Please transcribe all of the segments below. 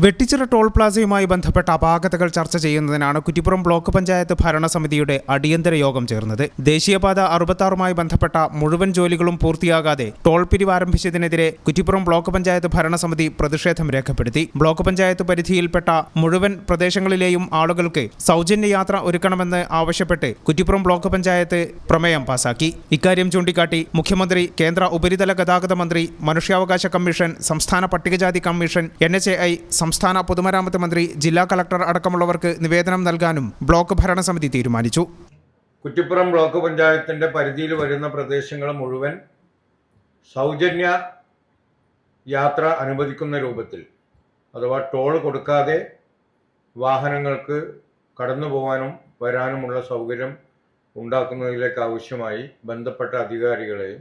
Vettichira toll പ്ലാസയുമായി ബന്ധപ്പെട്ട അപാകതകൾ ചർച്ച ചെയ്യുന്നതിനാണ് കുറ്റിപ്പുറം ബ്ലോക്ക് പഞ്ചായത്ത് ഭരണസമിതിയുടെ അടിയന്തര യോഗം ചേർന്നത്. ദേശീയപാത 66മായി ബന്ധപ്പെട്ട മുഴുവൻ ജോലികളും പൂർത്തിയാകാതെ ടോൾ പിരിവ് ആരംഭിച്ചതിനെതിരെ കുറ്റിപ്പുറം ബ്ലോക്ക് പഞ്ചായത്ത് ഭരണസമിതി പ്രതിഷേധം രേഖപ്പെടുത്തി. ബ്ലോക്ക് പഞ്ചായത്ത് പരിധിയിൽപ്പെട്ട മുഴുവൻ പ്രദേശങ്ങളിലെയും ആളുകൾക്ക് സൗജന്യ യാത്ര ഒരുക്കണമെന്ന് ആവശ്യപ്പെട്ട് കുറ്റിപ്പുറം ബ്ലോക്ക് പഞ്ചായത്ത് പ്രമേയം പാസാക്കി. ഇക്കാര്യം ചൂണ്ടിക്കാട്ടി മുഖ്യമന്ത്രി, കേന്ദ്ര ഉപരിതല ഗതാഗത മന്ത്രി, മനുഷ്യാവകാശ കമ്മീഷൻ, സംസ്ഥാന പട്ടികജാതി കമ്മീഷൻ, NHAI, സംസ്ഥാന പൊതുമരാമത്ത് മന്ത്രി, ജില്ലാ കളക്ടർ അടക്കമുള്ളവർക്ക് നിവേദനം നൽകാനും ബ്ലോക്ക് ഭരണസമിതി തീരുമാനിച്ചു. കുറ്റിപ്പുറം ബ്ലോക്ക് പഞ്ചായത്തിന്റെ പരിധിയിൽ വരുന്ന പ്രദേശങ്ങൾ മുഴുവൻ സൗജന്യ യാത്ര അനുവദിക്കുന്ന രൂപത്തിൽ, അഥവാ ടോൾ കൊടുക്കാതെ വാഹനങ്ങൾക്ക് കടന്നു പോകാനും വരാനുമുള്ള സൗകര്യം ഉണ്ടാക്കുന്നതിലേക്ക് ആവശ്യമായി ബന്ധപ്പെട്ട അധികാരികളെയും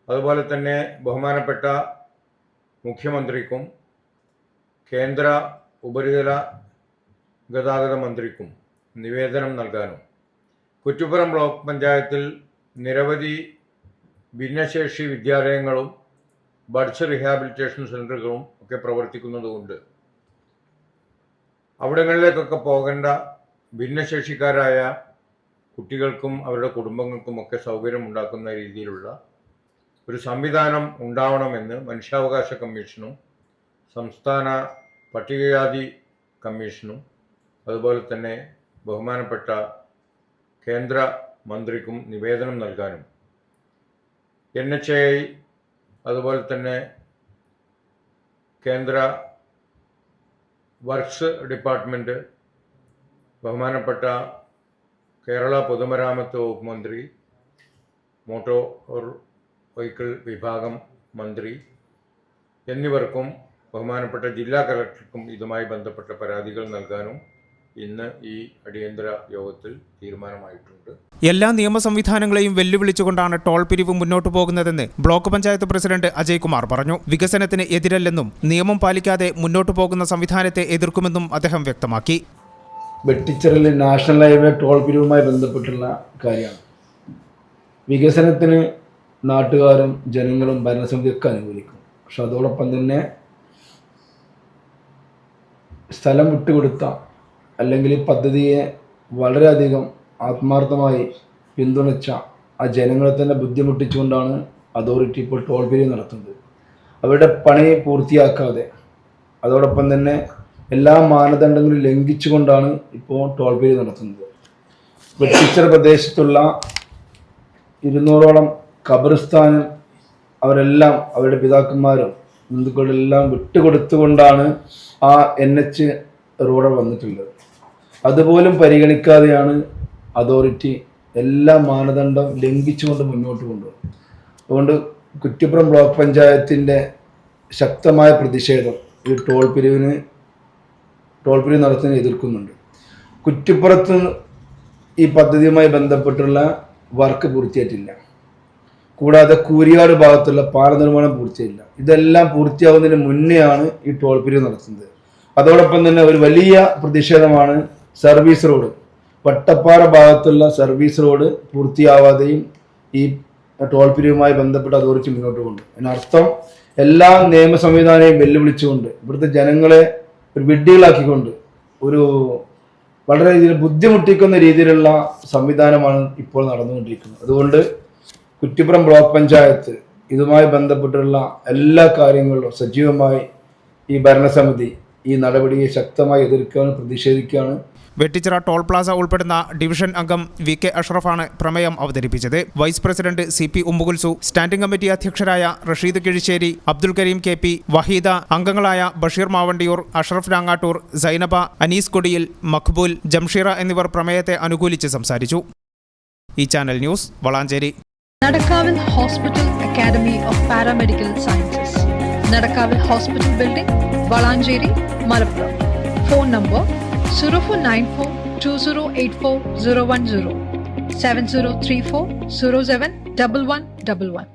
അതുപോലെ തന്നെ ബഹുമാനപ്പെട്ട മുഖ്യമന്ത്രിക്കും കേന്ദ്ര ഉപരിതല ഗതാഗത മന്ത്രിക്കും നിവേദനം നൽകാനും, കുറ്റിപ്പുറം ബ്ലോക്ക് പഞ്ചായത്തിൽ നിരവധി ഭിന്നശേഷി വിദ്യാലയങ്ങളും ബഡ്സ് റീഹാബിലിറ്റേഷൻ സെൻ്ററുകളും ഒക്കെ പ്രവർത്തിക്കുന്നതുകൊണ്ട് അവിടങ്ങളിലേക്കൊക്കെ പോകേണ്ട ഭിന്നശേഷിക്കാരായ കുട്ടികൾക്കും അവരുടെ കുടുംബങ്ങൾക്കുമൊക്കെ സൗകര്യം ഉണ്ടാക്കുന്ന രീതിയിലുള്ള ഒരു സംവിധാനം ഉണ്ടാവണമെന്ന് മനുഷ്യാവകാശ കമ്മീഷനും സംസ്ഥാന പട്ടികജാതി കമ്മീഷനും അതുപോലെ തന്നെ ബഹുമാനപ്പെട്ട കേന്ദ്ര മന്ത്രിക്കും നിവേദനം നൽകാനും, NHAI അതുപോലെ തന്നെ കേന്ദ്ര വർക്ക്സ് ഡിപ്പാർട്ട്മെൻറ്റ്, ബഹുമാനപ്പെട്ട കേരള പൊതുമരാമത്ത് വകുപ്പ് മന്ത്രി, മോട്ടോർ വെഹിക്കിൾ വിഭാഗം മന്ത്രി എന്നിവർക്കും ബഹുമാനപ്പെട്ട ജില്ലാ കളക്ടർക്കും ഇതുമായി ബന്ധപ്പെട്ട പരാതികൾ നൽകാനും ഇന്ന് ഈ അടിയന്തര യോഗത്തിൽ തീരുമാനമായിട്ടുണ്ട്. എല്ലാ നിയമ സംവിധാനങ്ങളെയും വെല്ലുവിളിച്ചുകൊണ്ടാണ് ടോൾ പിരിവ് മുന്നോട്ടു പോകുന്നതെന്ന് ബ്ലോക്ക് പഞ്ചായത്ത് പ്രസിഡന്റ് അജയ് കുമാർ പറഞ്ഞു. വികസനത്തിന് എതിരല്ലെന്നും നിയമം പാലിക്കാതെ മുന്നോട്ടു പോകുന്ന സംവിധാനത്തെ എതിർക്കുമെന്നും അദ്ദേഹം വ്യക്തമാക്കി. വെട്ടിച്ചിറയിലെ നാഷണൽ ഹൈവേ ടോൾ പിരിവുമായി ബന്ധപ്പെട്ടുള്ള കാര്യമാണ്. വികസനത്തിന് നാട്ടുകാരും ജനങ്ങളും ഭരണസമിതിയൊക്കെ അനുകൂലിക്കും. പക്ഷെ അതോടൊപ്പം തന്നെ സ്ഥലം വിട്ടുകൊടുത്ത അല്ലെങ്കിൽ ഈ പദ്ധതിയെ വളരെയധികം ആത്മാർത്ഥമായി പിന്തുണച്ച ആ ജനങ്ങളെ തന്നെ ബുദ്ധിമുട്ടിച്ചുകൊണ്ടാണ് അതോറിറ്റി ഇപ്പോൾ ടോൾ പിരിവ് നടത്തുന്നത്. അവരുടെ പണി പൂർത്തിയാക്കാതെ അതോടൊപ്പം തന്നെ എല്ലാ മാനദണ്ഡങ്ങളും ലംഘിച്ചുകൊണ്ടാണ് ഇപ്പോൾ ടോൾ പിരിവ് നടത്തുന്നത്. വെട്ടിച്ചിറ പ്രദേശത്തുള്ള 200ഓളം ഖബർസ്ഥാനും അവരെല്ലാം അവരുടെ പിതാക്കന്മാരും ഹിന്ദുക്കളെല്ലാം വിട്ടുകൊടുത്തുകൊണ്ടാണ് ആ NH റോഡ് വന്നിട്ടുള്ളത്. അതുപോലും പരിഗണിക്കാതെയാണ് അതോറിറ്റി എല്ലാ മാനദണ്ഡം ലംഘിച്ചുകൊണ്ട് മുന്നോട്ട് കൊണ്ടുപോകുന്നത്. അതുകൊണ്ട് കുറ്റിപ്പുറം ബ്ലോക്ക് പഞ്ചായത്തിൻ്റെ ശക്തമായ പ്രതിഷേധം ഈ ടോൾ പിരിവ് നടത്തുന്നതിന് എതിർക്കുന്നുണ്ട്. കുറ്റിപ്പുറത്ത് ഈ പദ്ധതിയുമായി ബന്ധപ്പെട്ടുള്ള വർക്ക് പൂർത്തിയായിട്ടില്ല. കൂടാതെ കൂരിയാട് ഭാഗത്തുള്ള പാല നിർമ്മാണം പൂർത്തിയായില്ല. ഇതെല്ലാം പൂർത്തിയാവുന്നതിന് മുന്നെയാണ് ഈ ടോൾ പിരിവ് നടത്തുന്നത്. അതോടൊപ്പം തന്നെ ഒരു വലിയ പ്രതിഷേധമാണ് സർവീസ് റോഡ്, വട്ടപ്പാറ ഭാഗത്തുള്ള സർവീസ് റോഡ് പൂർത്തിയാവാതെയും ഈ ടോൾ പിരിവുമായി ബന്ധപ്പെട്ട് അതോറിറ്റി മുന്നോട്ട് കൊണ്ടു. അതിനർത്ഥം എല്ലാ നിയമ സംവിധാനവും വെല്ലുവിളിച്ചുകൊണ്ട് ഇവിടുത്തെ ജനങ്ങളെ ഒരു വിഡ്ഢികളാക്കിക്കൊണ്ട് ഒരു വളരെ രീതിയിൽ ബുദ്ധിമുട്ടിക്കുന്ന രീതിയിലുള്ള സംവിധാനമാണ് ഇപ്പോൾ നടന്നുകൊണ്ടിരിക്കുന്നത്. അതുകൊണ്ട് കുറ്റിപ്പുറം ബ്ലോക്ക് പഞ്ചായത്ത് ഇതുമായി ബന്ധപ്പെട്ടുള്ള എല്ലാ കാര്യങ്ങളിലും സജീവമായി ഈ ഭരണസമിതി ഈ നടപടിയെ ശക്തമായി എതിർക്കുകയാണ്, പ്രതിഷേധിക്കുകയാണ്. വെട്ടിച്ചിറ ടോൾ പ്ലാസ ഉൾപ്പെടുന്ന ഡിവിഷൻ അംഗം VK അഷ്റഫാണ് പ്രമേയം അവതരിപ്പിച്ചത്. Vice president CP Ummukulsu, standing committee അധ്യക്ഷരായ റഷീദ് കിഴിശ്ശേരി, അബ്ദുൽ കരീം KP, വഹീദ, അംഗങ്ങളായ ബഷീർ മാവണ്ടിയൂർ, അഷ്റഫ് രാങ്ങാട്ടൂർ, സൈനബ, അനീസ് കൊടിയിൽ, മഖ്ബൂൽ, ജംഷീറ എന്നിവർ പ്രമേയത്തെ അനുകൂലിച്ച് സംസാരിച്ചു. ഈ channel news Valanchery. Nadakkavil hospital academy of paramedical sciences, Nadakkavil hospital building, Valanchery, Malappuram. Phone number 04942084 010 7034 071111.